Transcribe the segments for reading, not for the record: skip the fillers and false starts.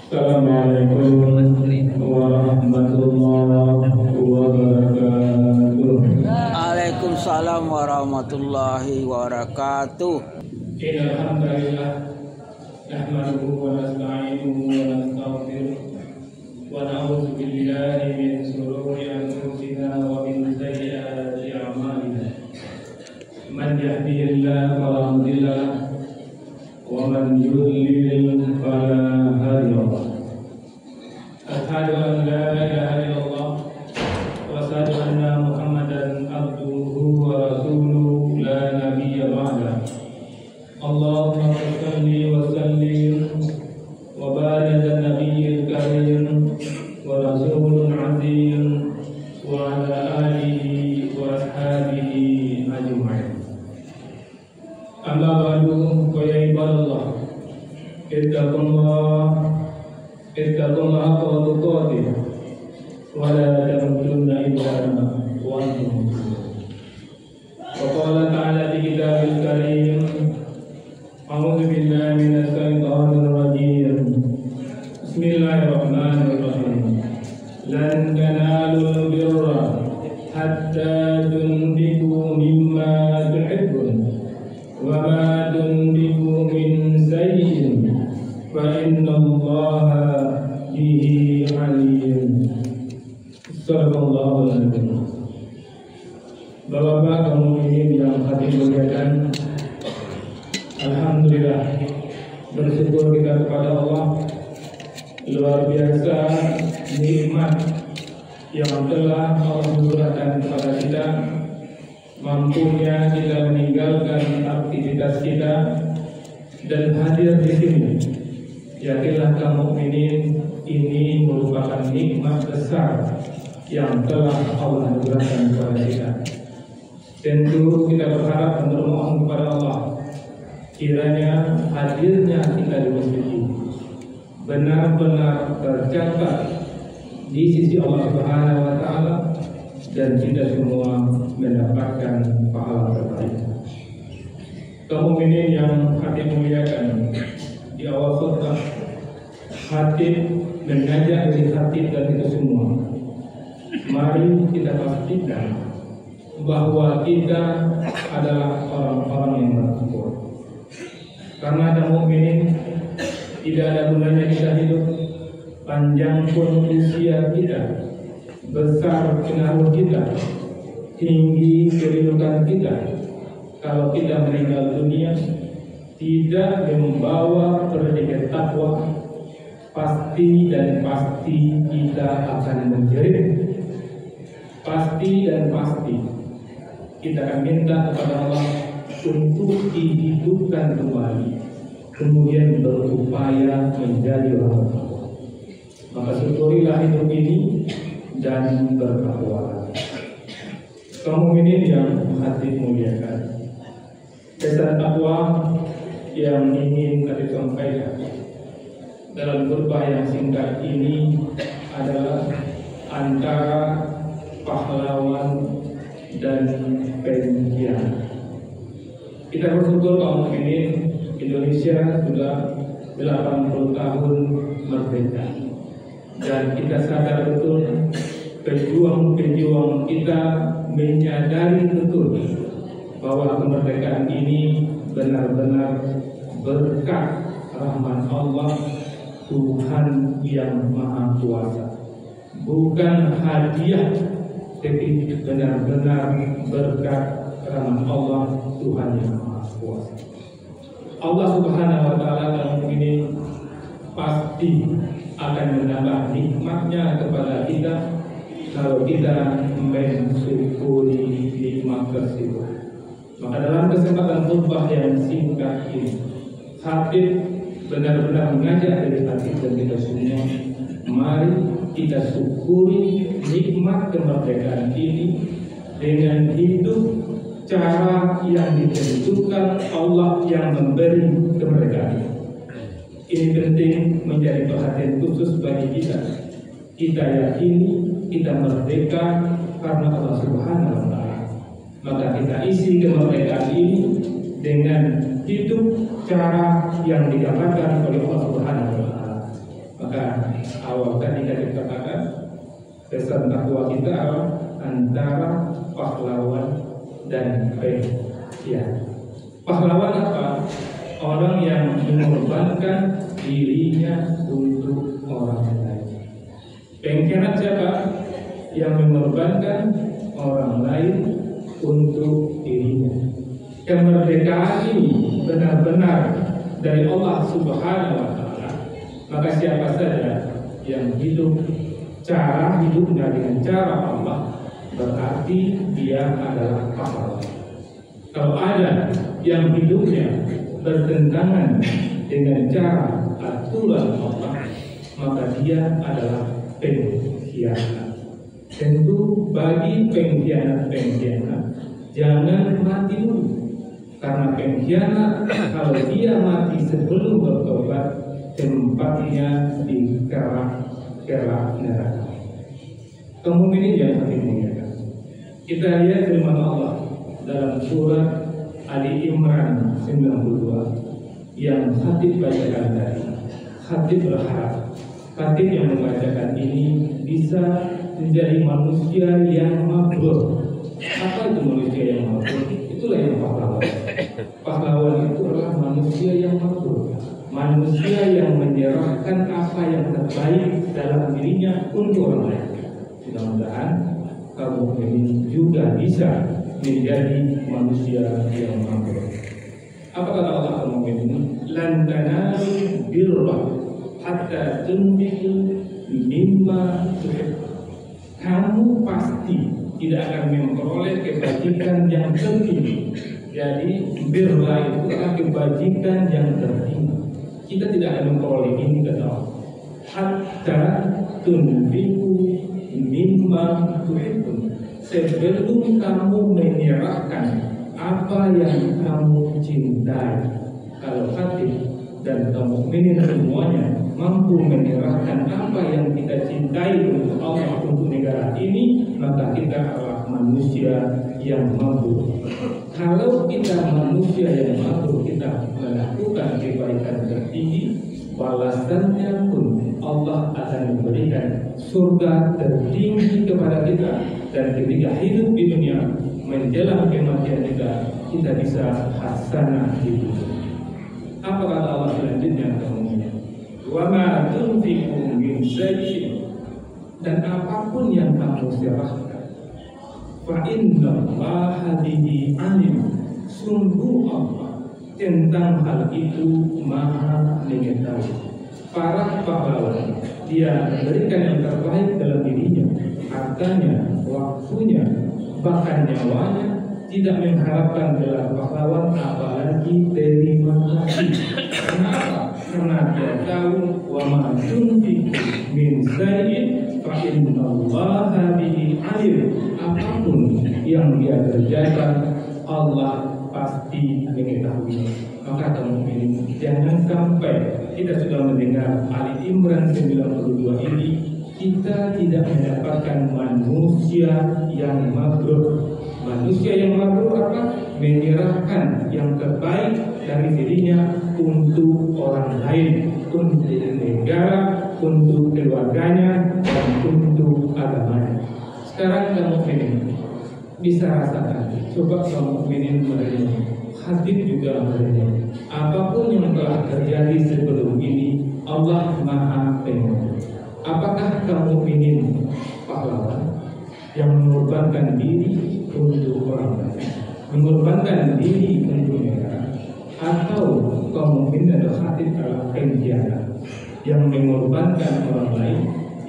Assalamualaikum warahmatullahi wabarakatuh. Waalaikumsalam warahmatullahi wabarakatuh. Innal hamdalillah nahmaduhu wa nasta'inuhu wa nastaghfiruh wa na'udzu billahi min shururi anfusina wa min sayyiati a'malina. Man yahdihillahu fala mudilla lahu wa man yudlil fala hadiya lahu. Asyhadu an la ilaha illallah wa asyhadu anna Muhammadan abduhu wa rasuluhu la nabiyya ba'da. Allahumma shalli wa sallim wa barik ala nabiyyil karim wa rasulil azim wa ala alihi wa ashabihi ajma'in. Amma ba'du, fa ya ibadallah, ittaqullaha haqqa tuqatih wa la tamutunna illa wa antum muslimun. Wa qala ta'ala fi kitabil karim, a'udzu billahi minasy syaithanir rajim. Bismillahirrahmanirrahim. Lan tanalul birra hatta tunfiqu mimma tuhibbun wa ma tunfiqu min shay'in fa innallaha bihi alim. Sallallahu alaihi wasallam. Bapak-bapak kaum muslimin yang hati muliakan, alhamdulillah, bersyukur kita kepada Allah. Luar biasa nikmat yang telah Allah berikan kepada kita, mampunya kita meninggalkan aktivitas kita dan hadir di sini. Yakinlah kaum mukminin, ini merupakan nikmat besar yang telah Allah berikan kepada kita. Tentu kita berharap dan bermohon kepada Allah, kiranya hadirnya kita di masjid ini benar-benar tercatat di sisi Allah Subhanahu wa Ta'ala, dan kita semua mendapatkan pahala terbaik. Kaum mukminin yang hati muliakan, di awal khutbah hati mengajak dari hati dan itu semua, mari kita pastikan bahwa kita adalah orang-orang yang bertakwa. Karena ada mukminin, tidak ada gunanya kita hidup, panjang pun usia kita, besar pengaruh kita, tinggi kedudukan kita, kalau kita meninggal dunia tidak membawa predikat takwa, pasti dan pasti kita akan menjerit. Pasti dan pasti kita akan minta kepada Allah untuk dihidupkan kembali, kemudian berupaya menjadi orang takwa. Maka syukurilah hidup ini dan bertakwa. Kaum mukminin yang hati muliakan, kesan takwa yang ingin kami sampaikan dalam khutbah yang singkat ini adalah antara pahlawan dan pengkhianat. Kita bersyukur kaum mukminin, Indonesia sudah 80 tahun merdeka, dan kita sadar betul pejuang-pejuang kita menyadari betul bahwa kemerdekaan ini benar-benar berkat rahmat Allah, Tuhan yang Maha Kuasa, bukan hadiah, tapi benar-benar berkat rahmat Allah, Tuhan yang Maha Kuasa. Allah Subhanahu wa Ta'ala dalam ini pasti akan menambah nikmatnya kepada kita kalau kita mensyukuri nikmat tersebut. Maka dalam kesempatan khutbah yang singkat ini, Habib benar-benar mengajak dari hati dan kita semua, mari kita syukuri nikmat kemerdekaan ini dengan hidup cara yang ditentukan Allah yang memberi kemerdekaan. Ini penting menjadi perhatian khusus bagi kita. Kita yakini kita merdeka karena Allah Subhanahu wa Ta'ala. Maka kita isi kemerdekaan ini dengan hidup cara yang dikatakan oleh Allah Subhanahu wa Ta'ala. Maka awal tadi kita katakan pesan takwa kita antara pahlawan dan pengkhianat. Pahlawan apa? Orang yang mengorbankan dirinya untuk orang lain. Pengkhianat siapa? Yang mengorbankan orang lain untuk dirinya. Kemerdekaan ini benar-benar dari Allah Subhanahu wa Ta'ala. Maka siapa saja yang hidup cara hidupnya dengan cara Allah, berarti dia adalah pahlawan. Kalau ada yang hidupnya bertentangan dengan cara aturan Allah, maka dia adalah pengkhianat. Tentu bagi pengkhianat jangan mati dulu. Karena pengkhianat kalau dia mati sebelum bertobat, tempatnya di kerak neraka. Kemudian yang paling mulia, kita lihat firman Allah dalam surat Ali Imran 92 yang Khatib bacakan tadi. Khatib berharap Khatib yang membacakan ini bisa menjadi manusia yang mabrur. Apa itu manusia yang mabrur? Itulah yang pahlawan. Pahlawan itu adalah manusia yang mabrur, manusia yang menyerahkan apa yang terbaik dalam dirinya untuk orang lain. Mudah-mudahan kamu ini juga bisa menjadi manusia yang mabrur. Apa kata Allah kamu ini? Lan tanalu birra hatta tunfiqu mimma tuhibbun. Kamu pasti tidak akan memperoleh kebajikan yang tertinggi. Jadi birra itu adalah kebajikan yang tertinggi. Kita tidak akan memperoleh ini kata Allah. Hatta tunfiqu mimma tuhibbun. Sebelum kamu menyerahkan apa yang kamu cintai. Kalau Khatib dan kaum mukminin semuanya mampu menyerahkan apa yang kita cintai untuk Allah, untuk negara ini, maka kita adalah manusia yang mampu. Kalau kita manusia yang mampu, kita melakukan kebaikan tertinggi, balasannya pun Allah akan memberikan surga tertinggi kepada kita. Dan ketika hidup di dunia menjelang kematian kita bisa hasanah di dunia. Apa kata Allah selanjutnya? Wa ma tunfiqu min syai'in, dan apapun yang kamu serahkan, fa innallaha bihi alim, sungguh Allah tentang hal itu maha mengetahui. Para pahlawan dia memberikan yang terbaik dalam dirinya, hartanya, waktunya, bahkan nyawanya, tidak mengharapkan gelar pahlawan apalagi terima kasih. Kenapa? Karena dia tahu wa ma tunfiqu min syai'in fa innallaha bihi alim. Apapun yang dia kerjakan, Allah pasti mengetahui. Maka teman-teman, jangan sampai kita sudah mendengar Ali Imran 92 ini, kita tidak mendapatkan manusia yang mabrur. Manusia yang mabrur apa? Menyerahkan yang terbaik dari dirinya untuk orang lain, untuk negara, untuk keluarganya, dan untuk agamanya. Sekarang kamu ini bisa rasakan, coba kamu ini merenung, Khatib juga merenung. Apapun yang telah terjadi sebelum ini, Allah Maha Pengatur. Apakah kamu ingin pahlawan yang mengorbankan diri untuk orang lain, mengorbankan diri untuk negara, atau kamu ingin ada Khatib adalah pengkhianat yang mengorbankan orang lain,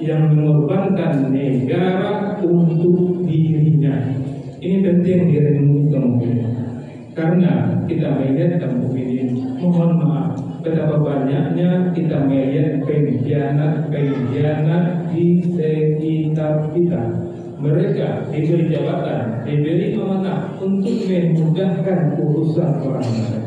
yang mengorbankan negara untuk dirinya? Ini penting direnungi teman-teman, karena kita melihat teman-teman, mohon maaf, betapa banyaknya kita melihat pengkhianat di sekitar kita. Mereka diberi jabatan, diberi amanah untuk memudahkan urusan orang lain,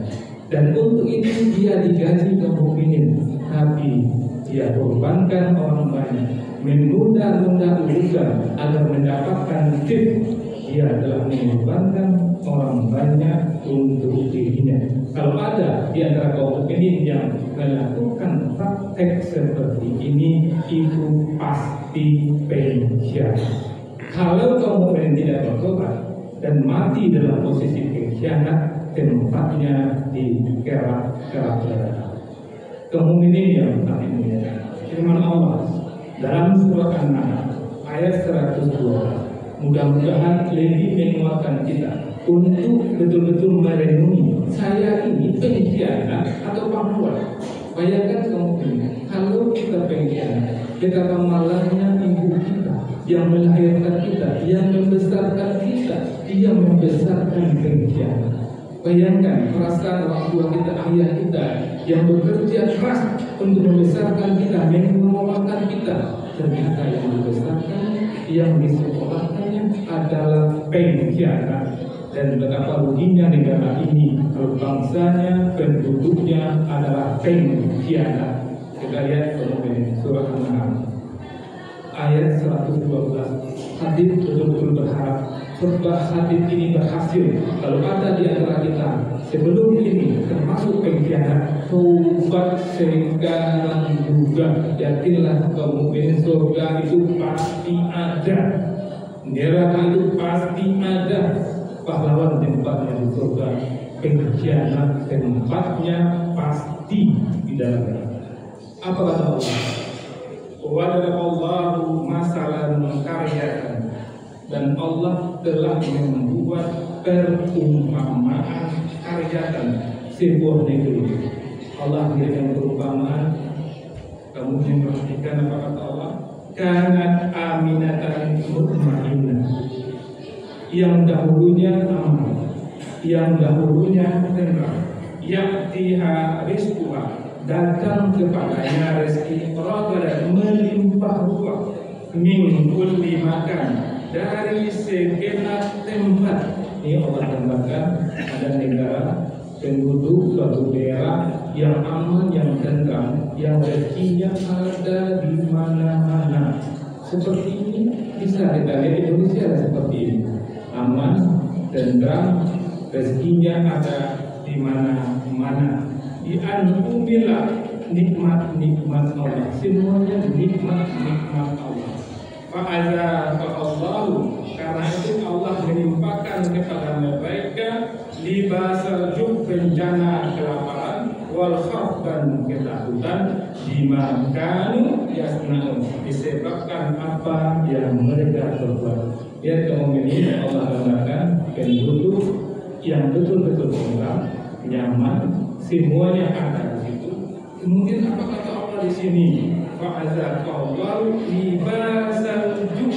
dan untuk itu dia digaji kaum mukminin, tapi dia korbankan orang banyak, menunda-nunda urusan agar mendapatkan tip. Dia telah mengorbankan orang banyak untuk dirinya. Kalau ada di antara kaum mukminin yang melakukan praktek praktek seperti ini itu pasti pengkhianat. Kalau kaum mukmin tidak bertobat dan mati dalam posisi pengkhianat, tempatnya di kerak neraka. Kaum mukminin yang kami muliakan, firman Allah dalam surat An-Nahl ayat 112, mudah-mudahan lebih menguatkan kita untuk betul-betul merenungi, saya ini pengkhianat atau pembuat. Bayangkan kaum mukmin, kalau kita pengkhianat, betapa malangnya ibu kita yang melahirkan kita, yang membesarkan kita, yang membesarkan pengkhianat. Bayangkan perasaan orang tua kita, ayah kita yang bekerja keras untuk membesarkan kita, mengelola kita. Ternyata yang dibesarkan, yang disekolahkannya adalah pengkhianat. Dan betapa ruginya negara ini kalau bangsanya, penduduknya adalah pengkhianat. Kita lihat surah An-Nahl ayat 112. Hadis betul-betul berharap khutbah hadis ini berhasil. Kalau ada di antara kita sebelum ini termasuk pengkhianat, taubat sekarang juga. Yakinlah kaum mukminin, surga itu pasti ada, neraka itu pasti ada. Pahlawan tempatnya di surga, pengkhianat tempatnya pasti di dalam neraka. Apa kata Allah? Wadallahu masalan karyatan, dan Allah telah membuat perumpamaan karyatan, sebuah negeri. Allah berikan perumpamaan. Kamu memperhatikan apa kata Allah? Kanat aminatan mutmainnah, yang dahulunya aman, yang dahulunya tenang, ya'tiha rizquha, datang kepadanya rezeki, ragadan, melimpah ruah, min kulli makan, dari segala tempat. Ini Allah gambarkan ada negara, penduduk suatu daerah yang aman, yang tenang, yang rezekinya ada di mana-mana. Seperti ini bisa kita lihat Indonesia seperti ini, aman, tenang, rezekinya ada di mana-mana. Dianugerah nikmat-nikmat Allah, semuanya nikmat-nikmat Allah. Fa'azaqallahu, karena itu Allah menimpakan kepada mereka libasal jub, bencana kelaparan, wal khauf, dan ketakutan, bima kanu yasnaun, disebabkan apa yang mereka berbuat. Lihat kaum mukminin, Allah gambarkan penduduk yang betul-betul tenang, nyaman, semuanya ada di situ. Kemudian apa kata Allah di sini? Fa'azaqallahu libasal jub,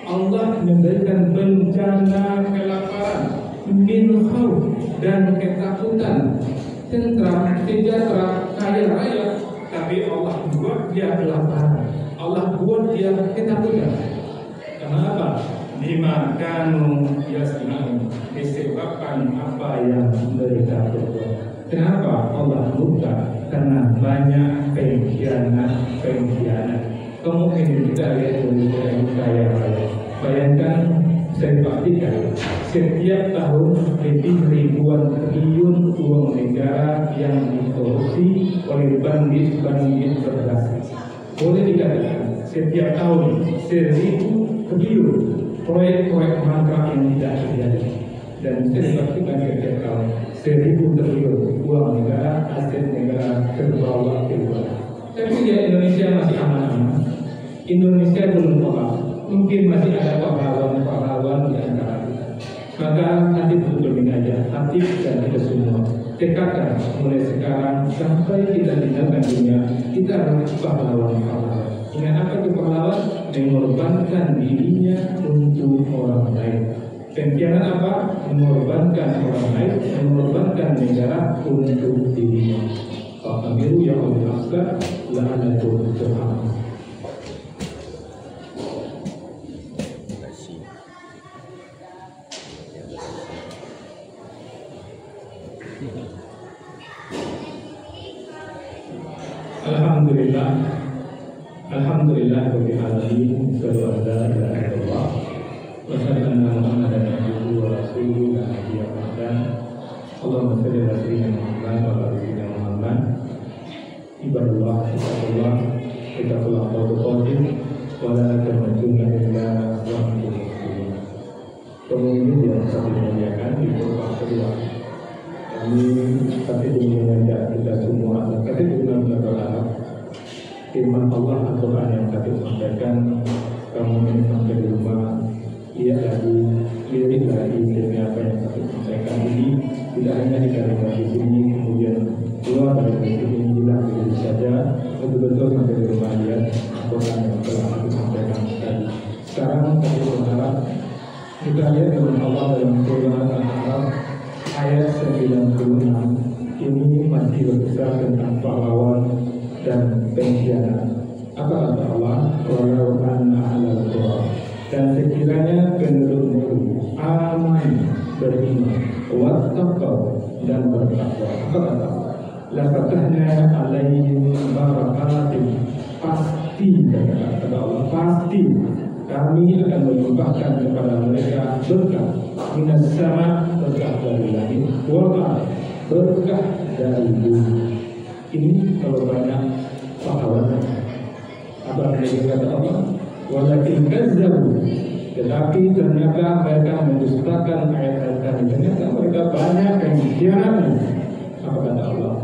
Allah memberikan bencana kelaparan, min khauf, dan ketakutan. Tentram, sejahtera, kaya raya, tapi Allah buat dia kelaparan, Allah buat dia ketakutan. Kenapa? Bima kanu yasnaun, disebabkan apa yang mereka berbuat. Kenapa Allah murka? Karena banyak pengkhianat. Kemungkinan kita lihat Indonesia yang kaya raya. Bayangkan, saya pastikan setiap tahun lebih ribuan triliun uang negara yang dikorupsi oleh bandit berhasil. Boleh dikatakan setiap tahun 1.000 triliun proyek-proyek mangkrak yang tidak terjadi. Dan saya pastikan setiap tahun 1.000 triliun uang negara, aset negara terbawa keluar. Tapi ya, Indonesia masih aman-aman. Indonesia belum total. Mungkin masih ada pahlawan-pahlawan di antara kita. Maka hati betul ini aja, hati dan kita semua tekadkan mulai sekarang sampai kita tinggalkan dunia, kita adalah pahlawan-pahlawan. Ingat apa itu pahlawan? Mengorbankan dirinya untuk orang lain. Pengkhianat apa? Mengorbankan orang lain, mengorbankan negara untuk dirinya. Fa'amiru ya Allah akbar, la'anatul Tuhan. Alhamdulillah, alhamdulillah rabbil alamin, sallallahu alaihi wasallam. Wassalamu ala nabiyyina wa rasulina Muhammad. Allahumma shalli ala sayyidina Muhammad wa ala sayyidina Muhammad. ibadallah kita telah berdoa wala tamutunna illa wa antum muslimun. Kemudian yang satu dimuliakan di khutbah kedua, kami tapi mengajak kita semua tapi dengan berdoa firman Allah Al-Quran yang kami sampaikan, kamu ini sampai di rumah ia lagi lirik lagi dari apa yang kami sampaikan ini tidak hanya dikarenakan di sini kemudian keluar dari sini hilang begitu saja, betul-betul sampai di rumah lihat Al-Quran yang telah kami sampaikan tadi. Sekarang kami berharap kita lihat firman Allah dalam Quran Al-Araf ayat 96 ini masih berbicara tentang pahlawan dan pengkhianat. Apa kata Allah? Walau anna ahlal qura, dan sekiranya penduduk negeri aman beriman, wattaqau dan bertakwa. Apa kata Allah? La fatahna alaihim barakatin, pasti kata Allah, pasti kami akan melimpahkan kepada mereka berkah minas sama, berkah dari langit, wal berkah dari bumi. Ini kalau banyak pahlawan. Apa yang kata Allah? Walakin kazzabu, tetapi ternyata mereka mendustakan ayat-ayat kami. Ternyata mereka banyak yang dikhianati. Apa kata Allah?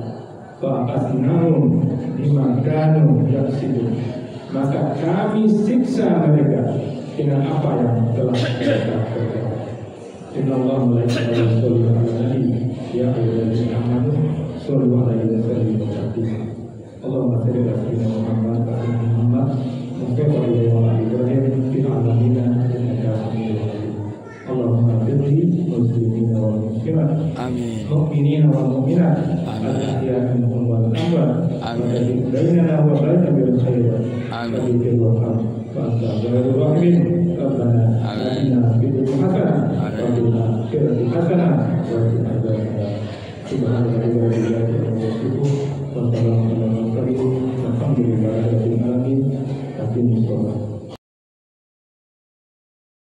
Fa'asnahum bima kanu yaksibun, maka kami siksa mereka dengan apa yang telah mereka kerjakan. Inna Allah malaikatahu yusholluna 'alan nabi ya ayyuhallazina amanu shollu 'alaihi wa sallimu taslima. Allahumma shalli 'ala sayyidina Muhammad wa 'ala ali Muhammad wa salli 'ala Ibrahim fil 'alamin innaka Hamidum Majid. Allahumma ighfir muslimina wal muslimat, amin, mu'minina wal mu'minat, al-ahya'i minhum wal amwat, amin, bainana wa bainahum bil khair, amin, وأنت غير الراحمين. ربنا آتنا في الدنيا حسنة وفي الآخرة حسنة وقنا عذاب النار. سبحان ربك رب العزة عما يصفون وسلام على المرسلين والحمد لله رب العالمين.